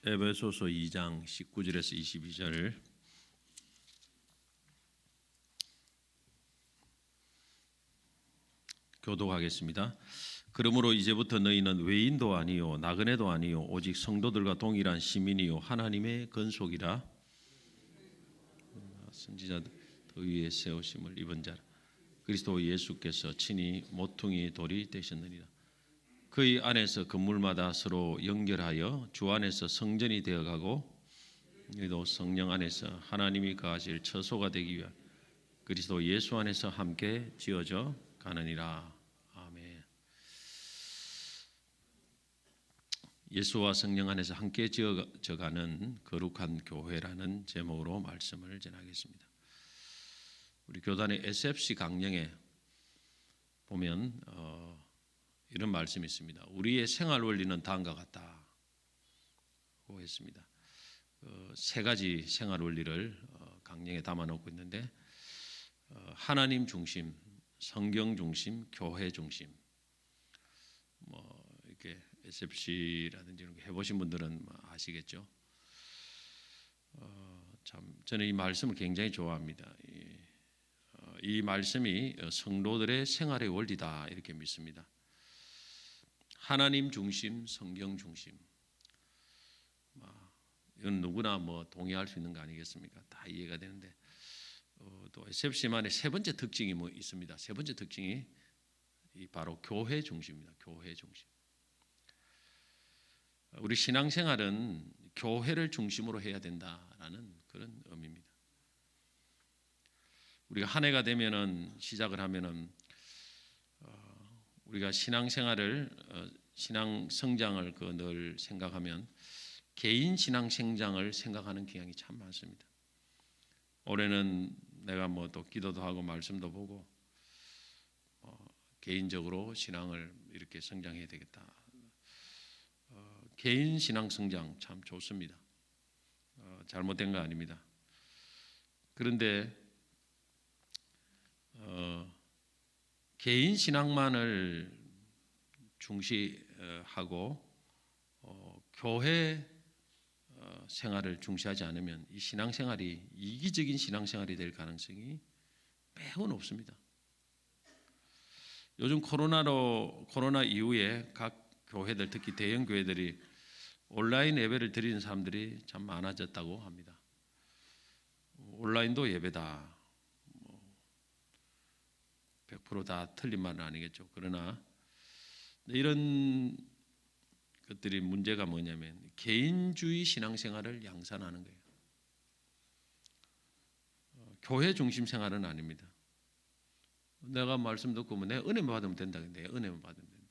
에베소서 2장 19절에서 22절 교독하겠습니다. 그러므로 이제부터 너희는 외인도 아니요 나그네도 아니요 오직 성도들과 동일한 시민이요 하나님의 건속이라 선지자들 위에 세우심을 입은 자라 그리스도 예수께서 친히 모퉁이 돌이 되셨느니라. 그의 안에서 건물마다 서로 연결하여 주 안에서 성전이 되어가고 너희도 성령 안에서 하나님이 거하실 처소가 되기 위하여 그리스도 예수 안에서 함께 지어져 가느니라. 아멘. 예수와 성령 안에서 함께 지어져 가는 거룩한 교회라는 제목으로 말씀을 전하겠습니다. 우리 교단의 SFC 강령에 보면 이런 말씀이 있습니다. 우리의 생활 원리는 다음과 같다고 했습니다. 세 가지 생활 원리를 강령에 담아놓고 있는데 하나님 중심, 성경 중심, 교회 중심. 이렇게 SFC라든지 이런 거 해보신 분들은 아시겠죠. 참 저는 이 말씀을 굉장히 좋아합니다. 이 말씀이 성도들의 생활의 원리다 이렇게 믿습니다. 하나님 중심, 성경 중심. 이건 누구나 동의할 수 있는 거 아니겠습니까? 다 이해가 되는데 또 SFC만의 세 번째 특징이 있습니다. 세 번째 특징이 바로 교회 중심입니다. 교회 중심. 우리 신앙생활은 교회를 중심으로 해야 된다라는 그런 의미입니다. 우리가 한 해가 되면은 시작을 하면은 우리가 신앙생활을 신앙 성장을 늘 생각하면 개인 신앙 성장을 생각하는 경향이 참 많습니다. 올해는 내가 또 기도도 하고 말씀도 보고 개인적으로 신앙을 이렇게 성장해야 되겠다. 개인 신앙 성장 참 좋습니다. 잘못된 거 아닙니다. 그런데 개인 신앙만을 중시하고 교회 생활을 중시하지 않으면 이 신앙생활이 이기적인 신앙생활이 될 가능성이 매우 높습니다. 요즘 코로나 이후에 각 교회들 특히 대형 교회들이 온라인 예배를 드리는 사람들이 참 많아졌다고 합니다. 온라인도 예배다. 100% 틀린 말은 아니겠죠. 그러나 이런 것들이 문제가 뭐냐면 개인주의 신앙생활을 양산하는 거예요. 교회 중심 생활은 아닙니다. 내가 말씀 듣고 내 은혜만 받으면 된다. 내 은혜만 받으면 된다.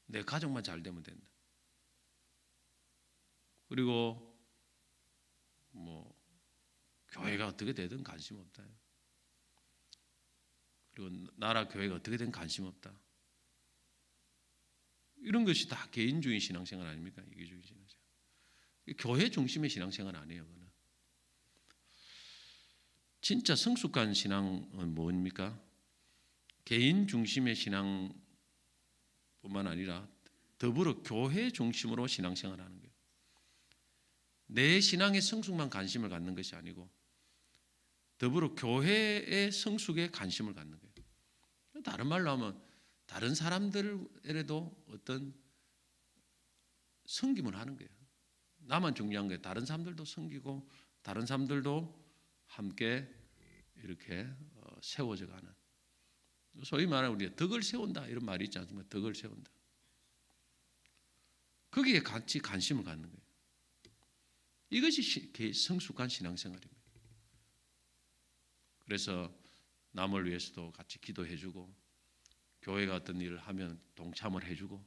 내 가족만 잘 되면 된다. 그리고 교회가 어떻게 되든 관심 없다. 그리고 나라 교회가 어떻게 되든 관심 없다. 이런 것이 다 개인주의 신앙생활 아닙니까? 이기주의 신앙생활. 교회 중심의 신앙생활 아니에요. 그거는. 진짜 성숙한 신앙은 뭡니까? 개인 중심의 신앙뿐만 아니라 더불어 교회 중심으로 신앙생활하는 거예요. 내 신앙의 성숙만 관심을 갖는 것이 아니고 더불어 교회의 성숙에 관심을 갖는 거예요. 다른 말로 하면 다른 사람들에도 어떤 섬김을 하는 거예요. 나만 중요한 거예요. 다른 사람들도 섬기고 다른 사람들도 함께 이렇게 세워져 가는. 소위 말하는 우리가 덕을 세운다 이런 말이 있지 않습니까? 덕을 세운다. 거기에 같이 관심을 갖는 거예요. 이것이 성숙한 신앙생활입니다. 그래서 남을 위해서도 같이 기도해주고 교회가 어떤 일을 하면 동참을 해주고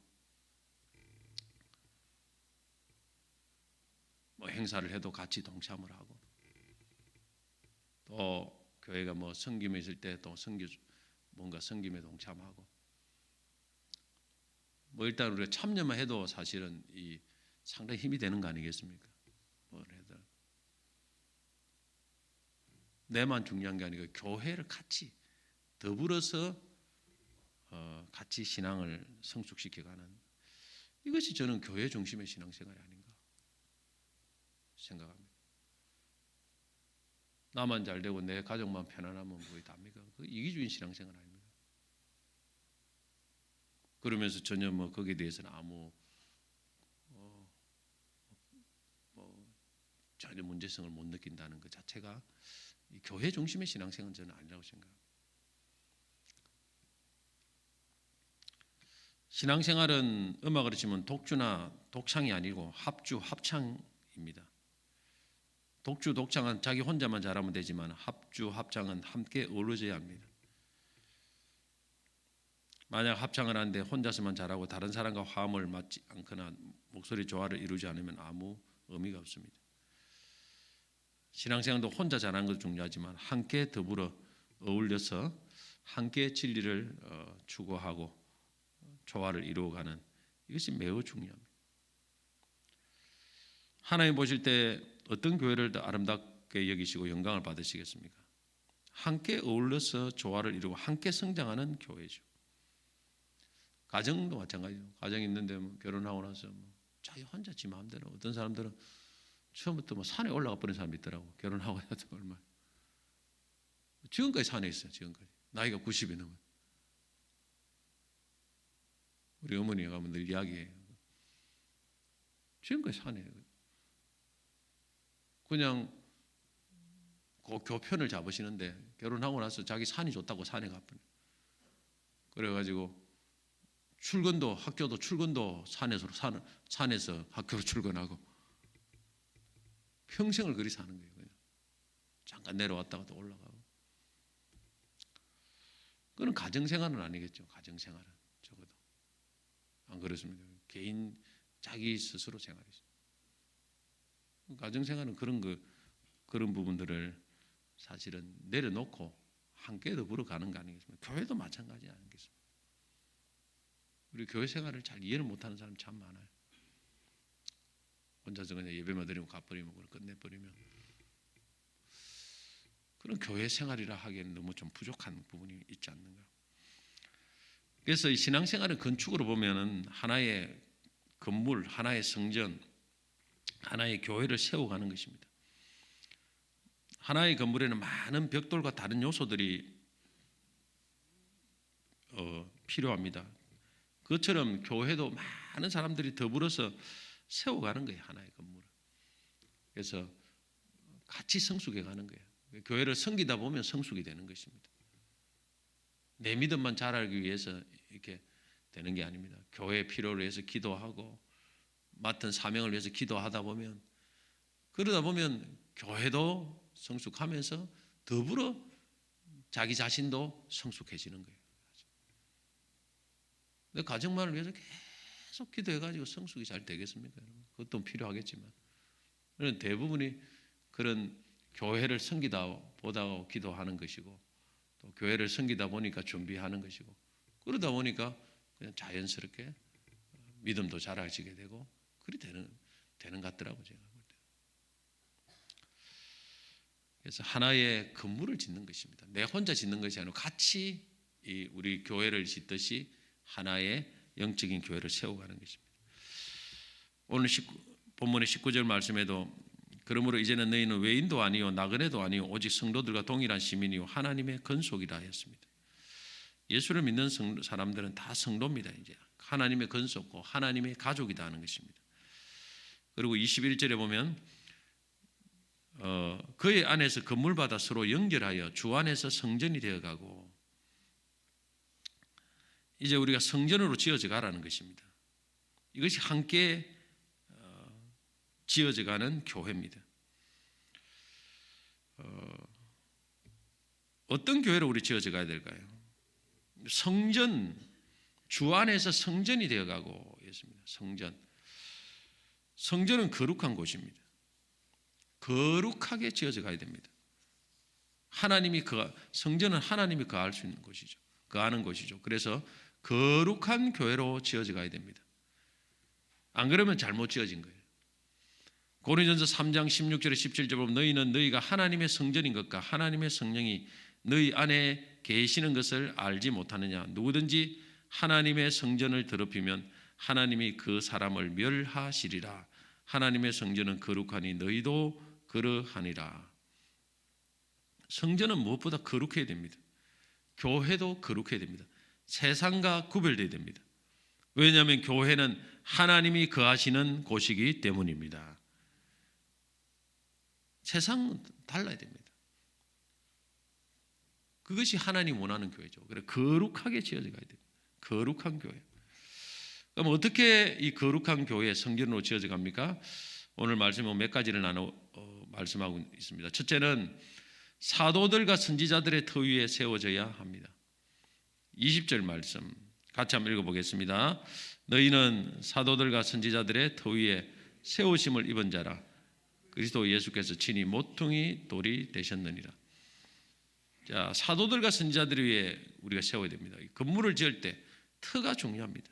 행사를 해도 같이 동참을 하고 또 교회가 섬김에 있을 때 또 뭔가 섬김에 동참하고 일단 우리가 참여만 해도 사실은 상당히 힘이 되는 거 아니겠습니까? 내만 중요한 게 아니고 교회를 같이 더불어서 같이 신앙을 성숙시켜가는 이것이 저는 교회 중심의 신앙생활이 아닌가. 생각합니다. 나만 잘 되고 내 가족만 편안하면 그게 답니까? 그 이기주의 신앙생활 아닙니까? 그러면서 전혀 뭐 거기에 대해서는 아무 전혀 문제성을 못 느낀다는 것 자체가 이 교회 중심의 신앙생활은 저는 아니라고 생각합니다. 신앙생활은 음악으로 치면 독주나 독창이 아니고 합주, 합창입니다. 독주, 독창은 자기 혼자만 잘하면 되지만 합주, 합창은 함께 어우러져야 합니다. 만약 합창을 하는데 혼자서만 잘하고 다른 사람과 화음을 맞지 않거나 목소리 조화를 이루지 않으면 아무 의미가 없습니다. 신앙생활도 혼자 잘하는 것도 중요하지만 함께 더불어 어울려서 함께 진리를 추구하고 조화를 이루어가는 이것이 매우 중요합니다. 하나님 보실 때 어떤 교회를 더 아름답게 여기시고 영광을 받으시겠습니까? 함께 어울려서 조화를 이루고 함께 성장하는 교회죠. 가정도 마찬가지죠. 가정 있는데 뭐 결혼하고 나서 뭐 자기 혼자 지 마음대로 어떤 사람들은 처음부터 뭐 산에 올라가 버린 사람이 있더라고. 결혼하고 나서 얼마 지금까지 산에 있어요. 지금까지 나이가 90이 넘어요. 우리 어머니가 가면 늘 이야기해요. 지금까지 산에 그냥 그 교편을 잡으시는데 결혼하고 나서 자기 산이 좋다고 산에 가버려. 그래가지고 출근도 학교도 출근도 산에서 학교로 출근하고 평생을 그리 사는 거예요. 그냥. 잠깐 내려왔다가 또 올라가고. 그건 가정생활은 아니겠죠. 가정생활은 적어도 안 그렇습니까? 개인 자기 스스로 생활이죠. 가정생활은 그런 부분들을 사실은 내려놓고 함께 더불어 가는 거 아니겠습니까? 교회도 마찬가지 아니겠습니까? 우리 교회 생활을 잘 이해를 못하는 사람 참 많아요. 혼자서 그냥 예배만 드리고 가버리면 그걸 끝내버리면 그런 교회 생활이라 하기에는 너무 좀 부족한 부분이 있지 않는가. 그래서 이 신앙생활을 건축으로 보면은 하나의 건물, 하나의 성전, 하나의 교회를 세워가는 것입니다. 하나의 건물에는 많은 벽돌과 다른 요소들이 필요합니다. 그것처럼 교회도 많은 사람들이 더불어서 세워가는 거예요. 하나의 건물을. 그래서 같이 성숙해 가는 거예요. 교회를 섬기다 보면 성숙이 되는 것입니다. 내 믿음만 자라기 위해서 이렇게 되는 게 아닙니다. 교회의 필요를 위해서 기도하고 맡은 사명을 위해서 기도하다 보면 그러다 보면 교회도 성숙하면서 더불어 자기 자신도 성숙해지는 거예요. 근데 가정만을 위해서 계속 기도해가지고 성숙이 잘 되겠습니까? 그것도 필요하겠지만 대부분이 그런 교회를 섬기다 보다 기도하는 것이고 또 교회를 섬기다 보니까 준비하는 것이고 그러다 보니까 그냥 자연스럽게 믿음도 자라지게 되고 그리 되는 것 같더라고요. 제가 볼 때. 그래서 하나의 건물을 짓는 것입니다. 내 혼자 짓는 것이 아니고 같이 우리 교회를 짓듯이 하나의 영적인 교회를 세워가는 것입니다. 오늘 본문의 19절 말씀에도 그러므로 이제는 너희는 외인도 아니요 나그네도 아니요 오직 성도들과 동일한 시민이요 하나님의 건속이라 했습니다. 예수를 믿는 사람들은 다 성도입니다. 이제 하나님의 건속고 하나님의 가족이다 하는 것입니다. 그리고 21절에 보면 그의 안에서 건물마다 서로 연결하여 주 안에서 성전이 되어가고 이제 우리가 성전으로 지어져 가라는 것입니다. 이것이 함께 지어져가는 교회입니다. 어떤 교회로 우리 지어져 가야 될까요? 성전, 주 안에서 성전이 되어가고 있습니다. 성전은 거룩한 곳입니다. 거룩하게 지어져 가야 됩니다. 성전은 하나님이 거할 수 있는 곳이죠. 거하는 곳이죠. 그래서 거룩한 교회로 지어져 가야 됩니다. 안 그러면 잘못 지어진 거예요. 고린도전서 3장 16절에 17절에 보면 너희는 너희가 하나님의 성전인 것과 하나님의 성령이 너희 안에 계시는 것을 알지 못하느냐. 누구든지 하나님의 성전을 더럽히면 하나님이 그 사람을 멸하시리라. 하나님의 성전은 거룩하니 너희도 그러하니라. 성전은 무엇보다 거룩해야 됩니다. 교회도 거룩해야 됩니다. 세상과 구별돼야 됩니다. 왜냐하면 교회는 하나님이 거하시는 곳이기 때문입니다. 세상은 달라야 됩니다. 그것이 하나님 원하는 교회죠. 그래 거룩하게 지어져 가야 돼요. 거룩한 교회. 그럼 어떻게 이 거룩한 교회 성전으로 지어져 갑니까? 오늘 말씀은 몇 가지를 나눠 말씀하고 있습니다. 첫째는 사도들과 선지자들의 터 위에 세워져야 합니다. 20절 말씀 같이 한번 읽어보겠습니다. 너희는 사도들과 선지자들의 터 위에 세우심을 입은 자라. 그리스도 예수께서 친히 모퉁이 돌이 되셨느니라. 자, 사도들과 선지자들 위에 우리가 세워야 됩니다. 건물을 지을 때 터가 중요합니다.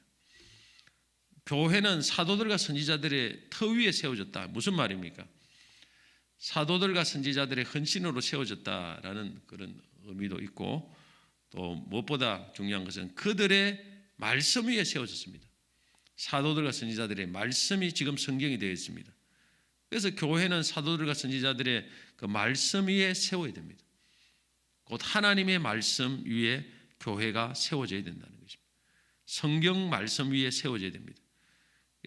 교회는 사도들과 선지자들의 터 위에 세워졌다. 무슨 말입니까? 사도들과 선지자들의 헌신으로 세워졌다라는 그런 의미도 있고, 또 무엇보다 중요한 것은 그들의 말씀 위에 세워졌습니다. 사도들과 선지자들의 말씀이 지금 성경이 되어 있습니다. 그래서 교회는 사도들과 선지자들의 그 말씀 위에 세워야 됩니다. 곧 하나님의 말씀 위에 교회가 세워져야 된다는 것입니다. 성경 말씀 위에 세워져야 됩니다.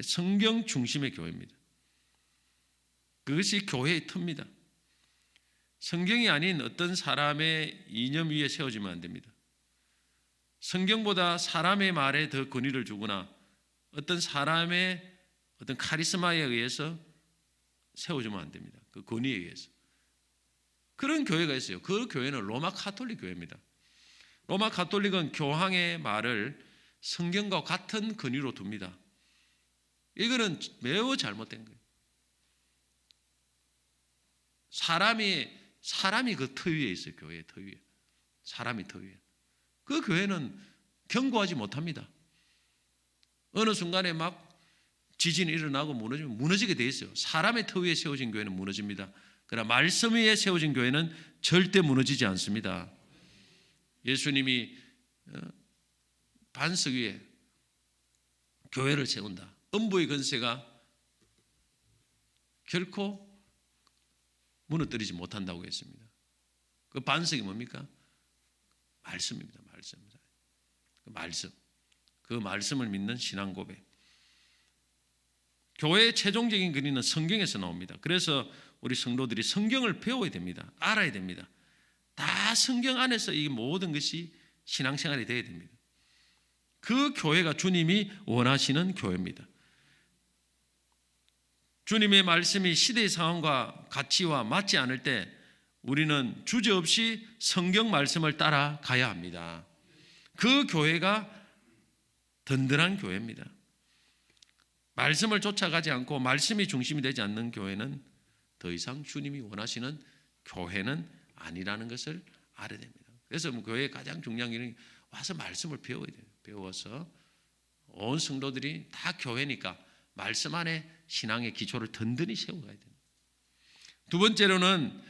성경 중심의 교회입니다. 그것이 교회의 터입니다. 성경이 아닌 어떤 사람의 이념 위에 세워지면 안 됩니다. 성경보다 사람의 말에 더 권위를 주거나 어떤 사람의 어떤 카리스마에 의해서 세워지면 안 됩니다. 그 권위에 의해서. 그런 교회가 있어요. 그 교회는 로마 가톨릭 교회입니다. 로마 가톨릭은 교황의 말을 성경과 같은 권위로 둡니다. 이거는 매우 잘못된 거예요. 사람이 그 터 위에 있어요. 교회의 터 위에. 사람이 터 위에. 그 교회는 견고하지 못합니다. 어느 순간에 막 지진이 일어나고 무너지면 무너지게 돼 있어요. 사람의 터 위에 세워진 교회는 무너집니다. 그러나 말씀 위에 세워진 교회는 절대 무너지지 않습니다. 예수님이 반석 위에 교회를 세운다. 음부의 권세가 결코 무너뜨리지 못한다고 했습니다. 그 반석이 뭡니까? 말씀입니다. 말씀. 그 말씀을 믿는 신앙 고백. 교회의 최종적인 근원은 성경에서 나옵니다. 그래서 우리 성도들이 성경을 배워야 됩니다. 알아야 됩니다. 다 성경 안에서 이 모든 것이 신앙생활이 되어야 됩니다. 그 교회가 주님이 원하시는 교회입니다. 주님의 말씀이 시대의 상황과 가치와 맞지 않을 때 우리는 주저없이 성경 말씀을 따라가야 합니다. 그 교회가 든든한 교회입니다. 말씀을 쫓아가지 않고 말씀이 중심이 되지 않는 교회는 더 이상 주님이 원하시는 교회는 아니라는 것을 알아야 됩니다. 그래서 교회의 가장 중요한 일은 와서 말씀을 배워야 돼요. 배워서 온 성도들이 다 교회니까 말씀 안에 신앙의 기초를 든든히 세워가야 됩니다. 두 번째로는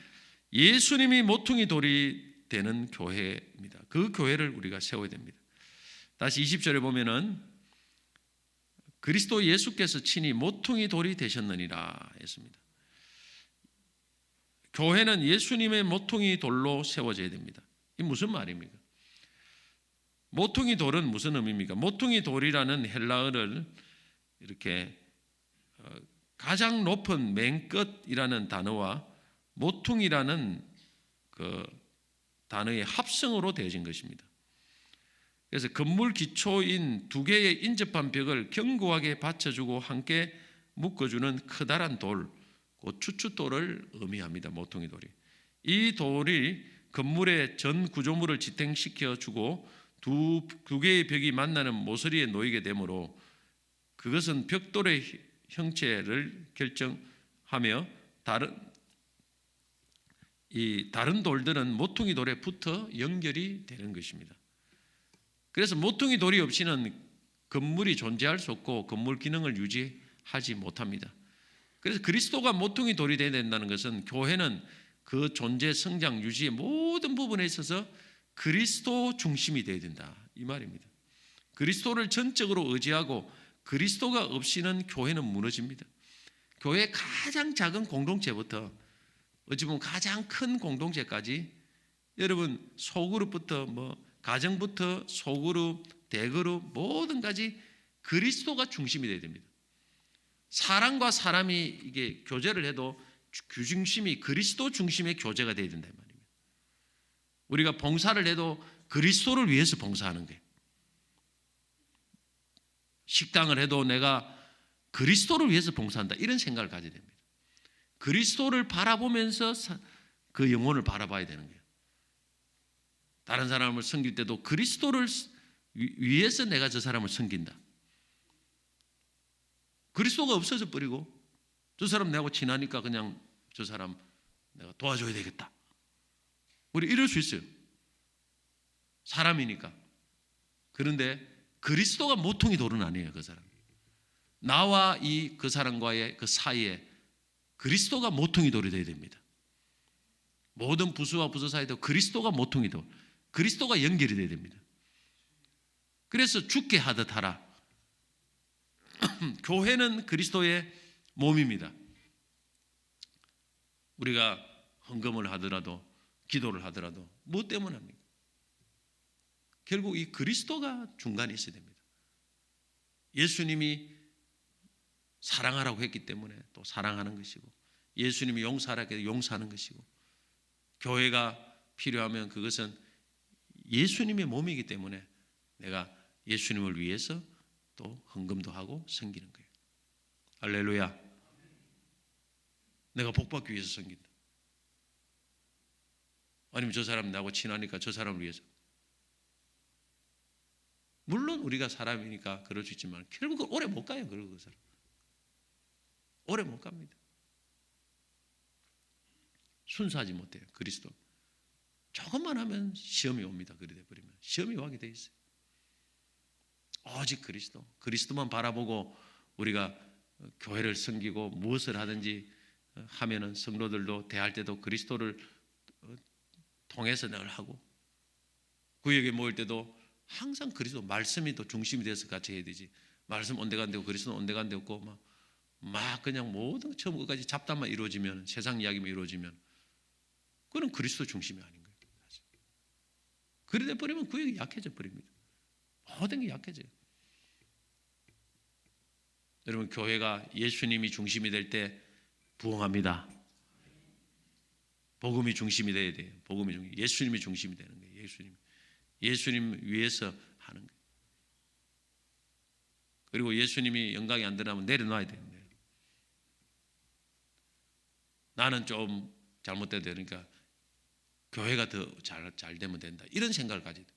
예수님이 모퉁이 돌이 되는 교회입니다. 그 교회를 우리가 세워야 됩니다. 다시 20절에 보면은 그리스도 예수께서 친히 모퉁이 돌이 되셨느니라 했습니다. 교회는 예수님의 모퉁이 돌로 세워져야 됩니다. 이게 무슨 말입니까? 모퉁이 돌은 무슨 의미입니까? 모퉁이 돌이라는 헬라어를 이렇게 가장 높은 맨 끝이라는 단어와 모퉁이라는 그 단어의 합성으로 되어진 것입니다. 그래서 건물 기초인 두 개의 인접한 벽을 견고하게 받쳐주고 함께 묶어주는 커다란 돌, 그 추추돌을 의미합니다. 모퉁이 돌이. 이 돌이 건물의 전 구조물을 지탱시켜주고 두 개의 벽이 만나는 모서리에 놓이게 되므로 그것은 벽돌의 형체를 결정하며 다른 돌들은 모퉁이 돌에 붙어 연결이 되는 것입니다. 그래서 모퉁이 돌이 없이는 건물이 존재할 수 없고 건물 기능을 유지하지 못합니다. 그래서 그리스도가 모퉁이 돌이 되어야 된다는 것은 교회는 그 존재, 성장, 유지의 모든 부분에 있어서 그리스도 중심이 되어야 된다 이 말입니다. 그리스도를 전적으로 의지하고 그리스도가 없이는 교회는 무너집니다. 교회 가장 작은 공동체부터 어찌 보면 가장 큰 공동체까지 여러분 소그룹부터 가정부터 소그룹, 대그룹 모든 가지 그리스도가 중심이 되어야 됩니다. 사람과 사람이 이게 교제를 해도 중심이 그리스도 중심의 교제가 되어야 된다 말입니다. 우리가 봉사를 해도 그리스도를 위해서 봉사하는 거예요. 식당을 해도 내가 그리스도를 위해서 봉사한다 이런 생각을 가져야 됩니다. 그리스도를 바라보면서 그 영혼을 바라봐야 되는 거예요. 다른 사람을 섬길 때도 그리스도를 위해서 내가 저 사람을 섬긴다. 그리스도가 없어져 버리고 저 사람 내하고 친하니까 그냥 저 사람 내가 도와줘야 되겠다. 우리 이럴 수 있어요. 사람이니까. 그런데 그리스도가 모퉁이 돌은 아니에요. 그 사람. 나와 그 사람과의 그 사이에 그리스도가 모퉁이 돌이 되어야 됩니다. 모든 부수와 부수 사이도 그리스도가 모퉁이 돌, 그리스도가 연결이 되어야 됩니다. 그래서 죽게 하듯 하라. 교회는 그리스도의 몸입니다. 우리가 헌금을 하더라도 기도를 하더라도 무엇 때문에 합니까? 결국 이 그리스도가 중간에 있어야 됩니다. 예수님이 사랑하라고 했기 때문에 또 사랑하는 것이고, 예수님이 용서하라고 해서 용서하는 것이고, 교회가 필요하면 그것은 예수님의 몸이기 때문에 내가 예수님을 위해서 또 헌금도 하고 섬기는 거예요. 할렐루야. 내가 복받기 위해서 섬긴다. 아니면 저 사람 나하고 친하니까 저 사람을 위해서. 물론 우리가 사람이니까 그럴 수 있지만 결국 오래 못 가요. 그 사람 오래 못 갑니다. 순수하지 못해요. 그리스도 조금만 하면 시험이 옵니다. 그리 돼버리면 시험이 오게 돼 있어요. 오직 그리스도만 바라보고 우리가 교회를 섬기고 무엇을 하든지 하면은 성도들도 대할 때도 그리스도를 통해서 늘 하고, 구역에 모일 때도 항상 그리스도 말씀이 또 중심이 돼서 같이 해야 되지. 말씀 온데간데 없고 그리스도는 온데간데 없고 막 그냥 모든 처음 끝까지 잡담만 이루어지면, 세상 이야기만 이루어지면 그건 그리스도 중심이 아닌 거예요. 그래 버리면 구역이 약해져 버립니다. 모든 게 약해져요. 여러분, 교회가 예수님이 중심이 될 때 부흥합니다. 복음이 중심이 돼야 돼요. 예수님이 중심이 되는 거예요. 예수님 위해서 하는 거예요. 그리고 예수님이 영광이 안 드러나면 내려놔야 되는 거예요. 나는 좀 잘못돼야 되니까 교회가 더 잘 되면 된다. 이런 생각을 가져야 돼요.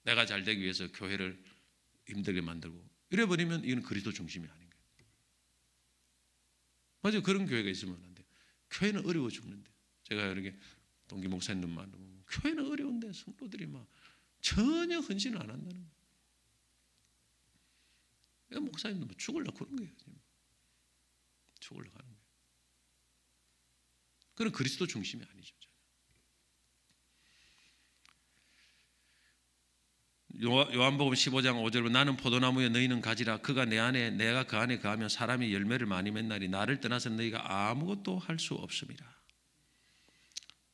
내가 잘 되기 위해서 교회를 힘들게 만들고 이래버리면 이건 그리스도 중심이 아닌 거예요. 맞아요. 그런 교회가 있으면 안 돼요. 교회는 어려워 죽는데, 제가 이렇게 동기 목사님들 만나보면 교회는 어려운데 성도들이 막 전혀 헌신을 안 한다는 거예요. 목사님도 죽으려고 그런 거예요. 죽으려고 하는 거예요. 그건 그리스도 중심이 아니죠. 요한복음 15장 5절로 나는 포도나무에 너희는 가지라. 그가 내 안에 내가 그 안에 거하면 사람이 열매를 많이 맺나니 나를 떠나서 너희가 아무것도 할 수 없습니다.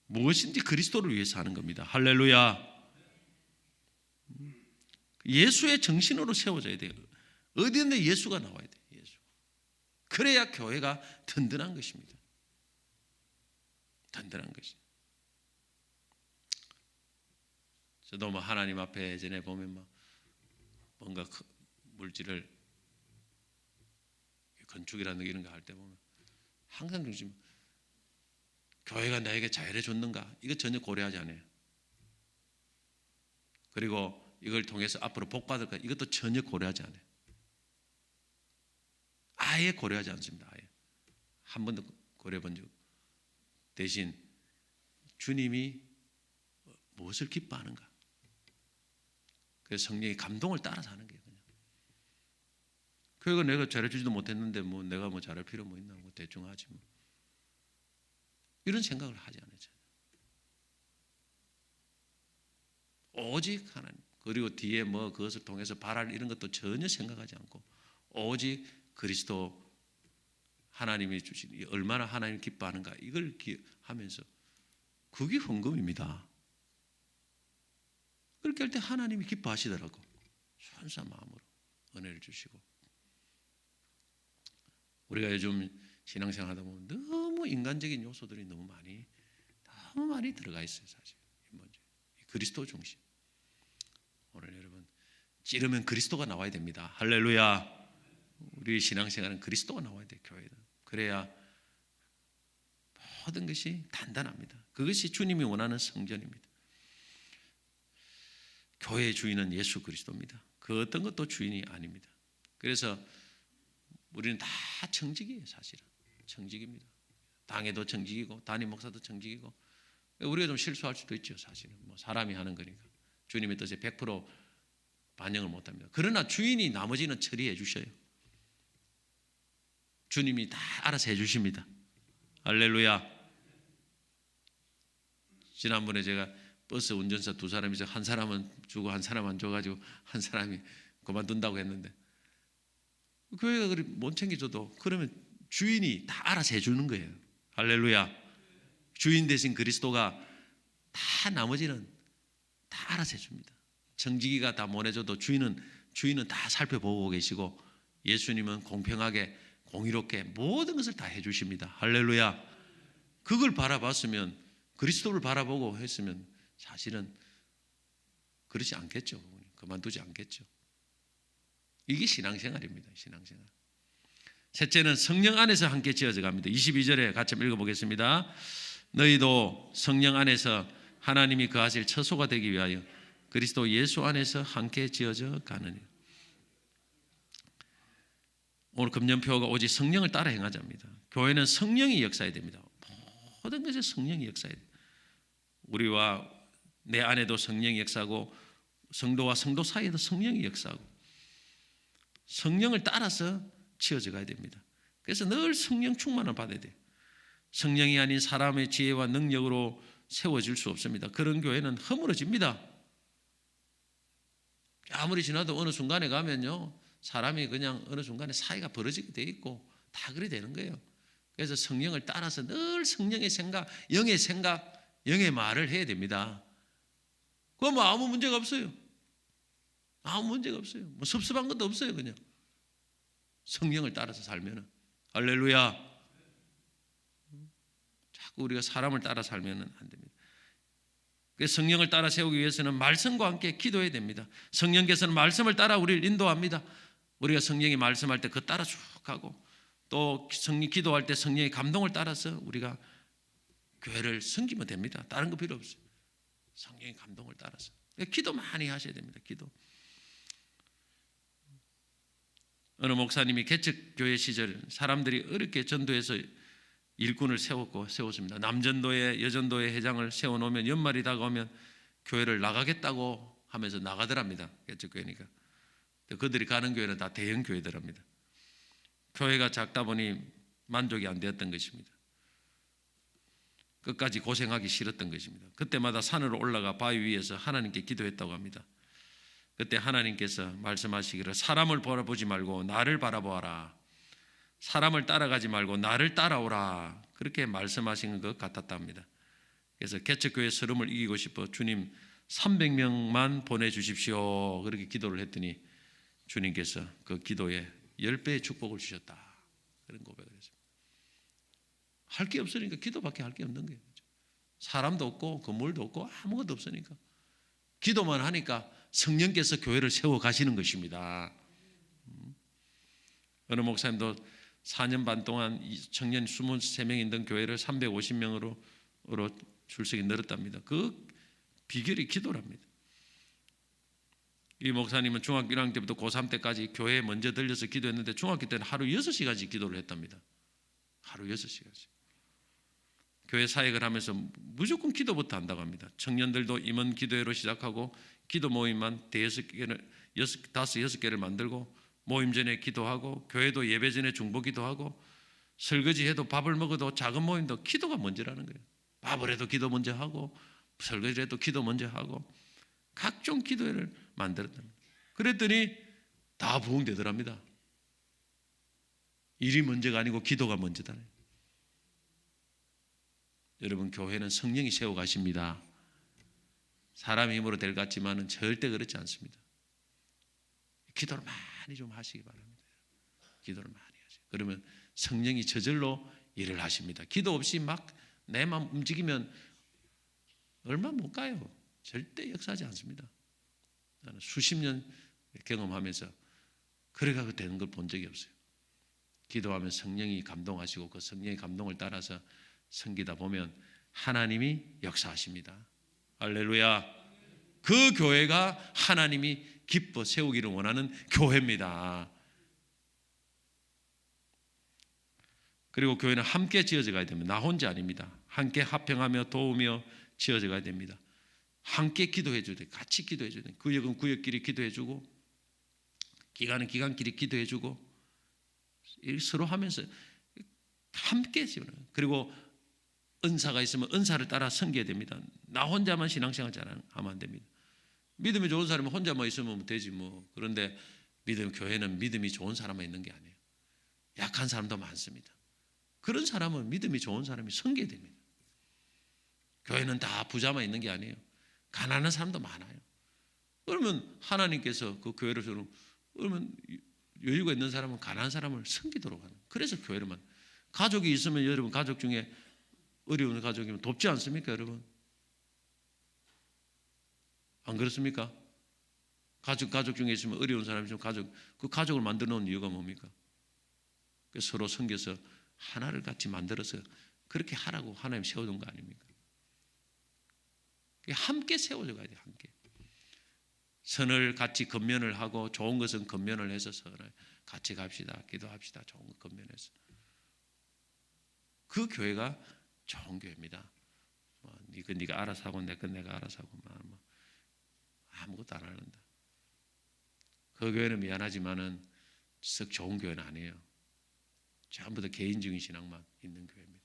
무엇인지 그리스도를 위해서 하는 겁니다. 할렐루야. 예수의 정신으로 세워져야 돼요. 어디든지 예수가 나와야 돼요. 예수. 그래야 교회가 든든한 것입니다. 든든한 것이. 저도 하나님 앞에 예전에 보면 뭔가 물질을 건축이라는 이런 거 할 때 보면 항상 중심, 교회가 나에게 자유를 줬는가 이거 전혀 고려하지 않아요. 그리고 이걸 통해서 앞으로 복 받을까 이것도 전혀 고려하지 않아요. 아예 고려하지 않습니다. 아예 한 번도 고려해 본 적. 대신 주님이 무엇을 기뻐하는가. 그래서 성령의 감동을 따라서 하는 거예요. 그냥. 교회가 내가 잘해주지도 못했는데 내가 잘할 필요 있나 대충 하지 이런 생각을 하지 않았죠. 오직 하나님. 그리고 뒤에 그것을 통해서 바랄 이런 것도 전혀 생각하지 않고 오직 그리스도 하나님이 주신 얼마나 하나님 기뻐하는가 이걸 하면서 그게 헌금입니다. 그렇게 할 때 하나님이 기뻐하시더라고. 순수한 마음으로 은혜를 주시고. 우리가 요즘 신앙생활 하다 보면 너무 인간적인 요소들이 너무 많이 들어가 있어요. 사실 먼저 그리스도 중심. 오늘 여러분 찌르면 그리스도가 나와야 됩니다. 할렐루야. 우리 신앙생활은 그리스도가 나와야 돼. 교회는 그래야 모든 것이 단단합니다. 그것이 주님이 원하는 성전입니다. 교회의 주인은 예수 그리스도입니다. 그 어떤 것도 주인이 아닙니다. 그래서 우리는 다 청직이에요. 사실은 청직입니다. 당에도 청직이고 담임 목사도 청직이고. 우리가 좀 실수할 수도 있죠. 사실은 뭐 사람이 하는 거니까 주님의 뜻에 100% 반영을 못합니다. 그러나 주인이 나머지는 처리해 주셔요. 주님이 다 알아서 해주십니다. 할렐루야. 지난번에 제가 버스 운전사 두 사람이서 한 사람은 주고 한 사람 안 줘가지고 한 사람이 그만둔다고 했는데 교회가 그리 못 챙겨줘도 그러면 주인이 다 알아서 해주는 거예요. 할렐루야. 주인 대신 그리스도가 다 나머지는 다 알아서 해줍니다. 청지기가 다 못 해줘도 주인은 다 살펴보고 계시고 예수님은 공평하게 공의롭게 모든 것을 다 해주십니다. 할렐루야. 그걸 바라봤으면 그리스도를 바라보고 했으면 사실은 그렇지 않겠죠. 그만두지 않겠죠. 이게 신앙생활입니다. 신앙생활. 셋째는 성령 안에서 함께 지어져 갑니다. 22절에 같이 한번 읽어보겠습니다. 너희도 성령 안에서 하나님이 거하실 처소가 되기 위하여 그리스도 예수 안에서 함께 지어져 가느니. 오늘 금년표가 오직 성령을 따라 행하자입니다. 교회는 성령이 역사해야 됩니다. 모든 것에 성령이 역사해야 돼요. 우리와 내 안에도 성령이 역사하고 성도와 성도 사이에도 성령이 역사하고 성령을 따라서 지어져 가야 됩니다. 그래서 늘 성령 충만을 받아야 돼요. 성령이 아닌 사람의 지혜와 능력으로 세워질 수 없습니다. 그런 교회는 허물어집니다. 아무리 지나도 어느 순간에 가면요 사람이 그냥 어느 순간에 사이가 벌어지게 돼 있고 다 그래 되는 거예요. 그래서 성령을 따라서 늘 성령의 생각, 영의 말을 해야 됩니다. 그건 뭐 아무 문제가 없어요. 아무 문제가 없어요. 뭐 섭섭한 것도 없어요. 그냥 성령을 따라서 살면은. 할렐루야. 자꾸 우리가 사람을 따라 살면은 안 됩니다. 그래서 성령을 따라 세우기 위해서는 말씀과 함께 기도해야 됩니다. 성령께서는 말씀을 따라 우리를 인도합니다. 우리가 성령이 말씀할 때 그 따라 쭉 가고 또 성령 기도할 때 성령의 감동을 따라서 우리가 교회를 섬기면 됩니다. 다른 거 필요 없어요. 성령의 감동을 따라서. 기도 많이 하셔야 됩니다. 기도. 어느 목사님이 개척교회 시절 사람들이 어렵게 전도해서 일꾼을 세웠습니다. 남전도회, 여전도회 회장을 세워놓으면 연말이 다가오면 교회를 나가겠다고 하면서 나가더랍니다. 개척교회니까. 그들이 가는 교회는 다 대형 교회더랍니다. 교회가 작다 보니 만족이 안 되었던 것입니다. 끝까지 고생하기 싫었던 것입니다. 그때마다 산으로 올라가 바위 위에서 하나님께 기도했다고 합니다. 그때 하나님께서 말씀하시기를 사람을 바라보지 말고 나를 바라보아라. 사람을 따라가지 말고 나를 따라오라. 그렇게 말씀하신 것 같았답니다. 그래서 개척교회 서름을 이기고 싶어 주님 300명만 보내주십시오. 그렇게 기도를 했더니 주님께서 그 기도에 10배의 축복을 주셨다. 그런 고백을 했습니다. 할 게 없으니까 기도밖에 할 게 없는 거예요. 사람도 없고 건물도 없고 아무것도 없으니까 기도만 하니까 성령께서 교회를 세워 가시는 것입니다. 어느 목사님도 4년 반 동안 청년 23명 있던 교회를 350명으로 출석이 늘었답니다. 그 비결이 기도랍니다. 이 목사님은 중학교 1학년 때부터 고3 때까지 교회에 먼저 들려서 기도했는데 중학교 때는 하루 6시간씩 기도를 했답니다. 하루 6시간씩. 교회 사역을 하면서 무조건 기도부터 한다고 합니다. 청년들도 임원 기도회로 시작하고 기도 모임만 대여섯 개를 5-6개를 만들고 모임 전에 기도하고 교회도 예배 전에 중보 기도하고 설거지해도 밥을 먹어도 작은 모임도 기도가 먼저라는 거예요. 밥을 해도 기도 먼저 하고 설거지를 해도 기도 먼저 하고 각종 기도회를 만들었답니다. 그랬더니 다 부흥되더랍니다. 일이 먼저가 아니고 기도가 먼저다. 여러분, 교회는 성령이 세워 가십니다. 사람의 힘으로 될 것 같지만은 절대 그렇지 않습니다. 기도를 많이 좀 하시기 바랍니다. 기도를 많이 하세요. 그러면 성령이 저절로 일을 하십니다. 기도 없이 막 내 마음 움직이면 얼마 못 가요. 절대 역사하지 않습니다. 나는 수십 년 경험하면서 그래가 되는 걸 본 적이 없어요. 기도하면 성령이 감동하시고 그 성령의 감동을 따라서 섬기다 보면 하나님이 역사하십니다. 할렐루야. 그 교회가 하나님이 기뻐 세우기를 원하는 교회입니다. 그리고 교회는 함께 지어져 가야 됩니다. 나 혼자 아닙니다. 함께 합평하며 도우며 지어져 가야 됩니다. 함께 기도해 주되 같이 기도해 주되 구역은 구역끼리 기도해 주고 기간은 기간끼리 기도해 주고 서로 하면서 함께 지어요. 그리고 은사가 있으면 은사를 따라 섬겨야 됩니다. 나 혼자만 신앙생활 잘하면 안 됩니다. 믿음이 좋은 사람은 혼자만 있으면 되지 뭐. 그런데 교회는 믿음이 좋은 사람만 있는 게 아니에요. 약한 사람도 많습니다. 그런 사람은 믿음이 좋은 사람이 섬겨야 됩니다. 교회는 다 부자만 있는 게 아니에요. 가난한 사람도 많아요. 그러면 하나님께서 그 교회를 그러면 여유가 있는 사람은 가난한 사람을 섬기도록 하는. 그래서 교회를만. 가족이 있으면 여러분 가족 중에 어려운 가족이면 돕지 않습니까, 여러분? 안 그렇습니까? 가족 중에 있으면 어려운 사람이 있으면 그 가족을 만들어 놓은 이유가 뭡니까? 서로 섬겨서 하나를 같이 만들어서 그렇게 하라고 하나님 세워둔 거 아닙니까? 함께 세워져 가야 돼요. 함께. 선을 같이 건면을 하고 좋은 것은 건면을 해서 선을 같이 갑시다. 기도합시다. 좋은 것 건면해서. 그 교회가 좋은 교회입니다. 이건 네가 알아서 하고 내 건 내가 알아서 하고 아무것도 안 하는다. 그 교회는 미안하지만은 썩 좋은 교회는 아니에요. 전부 다 개인적인 신앙만 있는 교회입니다.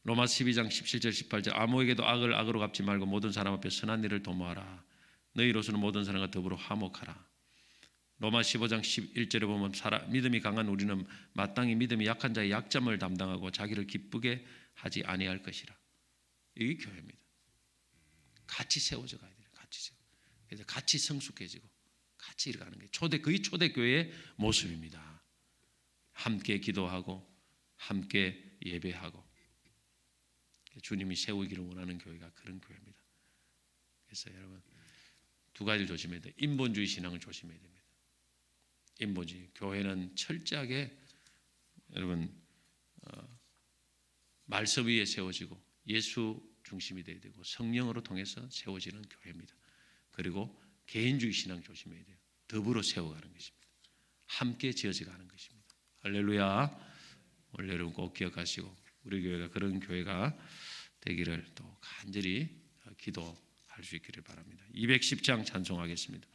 로마 12장 17절 18절 아무에게도 악을 악으로 갚지 말고 모든 사람 앞에 선한 일을 도모하라. 너희로서는 모든 사람과 더불어 화목하라. 로마 15장 11절에 보면 믿음이 강한 우리는 마땅히 믿음이 약한 자의 약점을 담당하고 자기를 기쁘게 하지 아니할 것이라. 이게 교회입니다. 같이 세워져 가야 돼요. 그래서 같이 성숙해지고 같이 일어가는 게 거의 초대교회의 모습입니다. 함께 기도하고 함께 예배하고 주님이 세우기를 원하는 교회가 그런 교회입니다. 그래서 여러분 두 가지를 조심해야 돼요. 인본주의 신앙을 조심해야 됩니다. 인본주의 교회는 철저하게 여러분 말씀 위에 세워지고 예수 중심이 되어야 되고 성령으로 통해서 세워지는 교회입니다. 그리고 개인주의 신앙 조심해야 돼요. 더불어 세워가는 것입니다. 함께 지어져가는 것입니다. 할렐루야. 오늘 여러분 꼭 기억하시고 우리 교회가 그런 교회가 되기를 또 간절히 기도할 수 있기를 바랍니다. 210장 찬송하겠습니다.